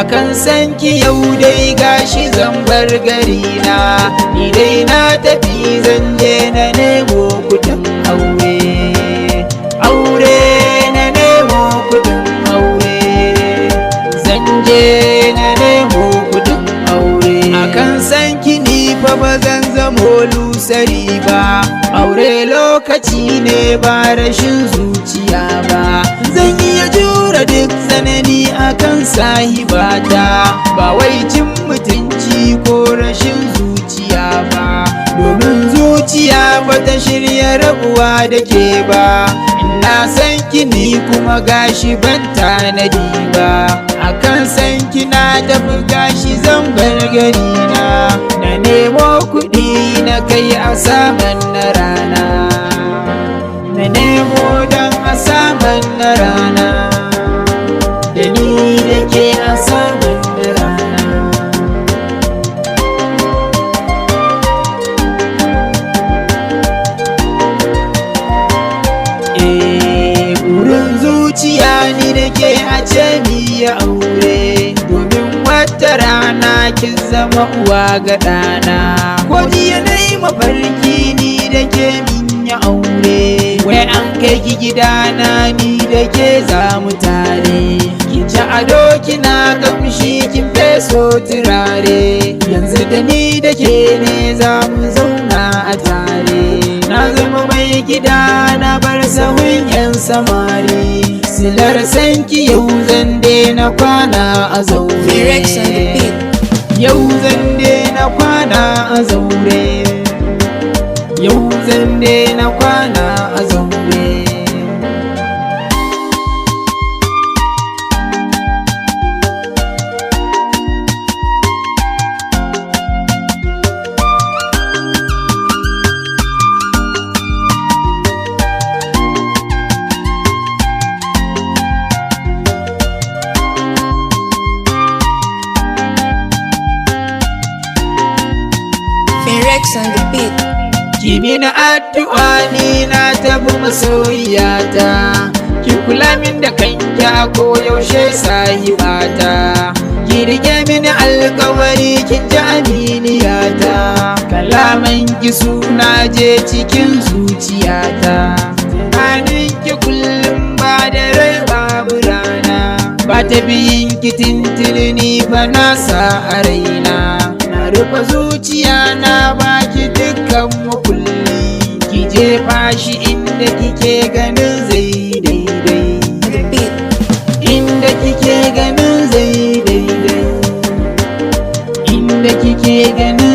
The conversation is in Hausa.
akan sanki yau dai gashi zan bar gari na, ni dai na tafi zan je na nemo kudin aure, aure na nemo kudin aure, zan je na nemo kudin aure. Akan sanki ni fa ba zan zamo lusari ba, aure lokaci ne ba rashin zuciya ba, zan iya jure duk tsanani akan sahibata, ba wai cin mutunci ko rashin zuciya ba, domin zuciya bata shirya rabuwa da ke ba, ina san ki ni kuma gashi ban tanadi ba, akan san ki na tafi gashi zan bar gari na nemo kuɗi na kai a saman na rana, na nemo don a saman na rana, da ni da ke a saman na rana. Burin zuciya ni da ke a ce mi ya aure, domin wata rana kin zama uwa ga ɗana, ko jiya na yi mafarki ni da ke min ya aure, wai an kai ki gidana ni da ke za mu tare, kin ci ado kina kamshi kin feso turare, yanzu da ni da ke ne za mu zauna a tare, na zama mai gida na bar sahun yan samari, silar sanki yau zan daina kwana a zaure, yau zan daina kwana a zaure, yau zan daina kwana a zaure. Kimi na addu'a ni na tabi masoyiyata, ki kula min da kanki a koyaushe sahibata, ki rike mini alkawari kin ji aminiyata, kalaman ki suna je cikin zuciyata, tunanin ki kullum ba da rai babu rana, ba ta biyin ki tintini fa na sa a raina, na rufe zuciya na baki dukkan makulli, ki jefa shi inda kike ganin zai daidai, inda kike ganin zai daidai, inda kike ganin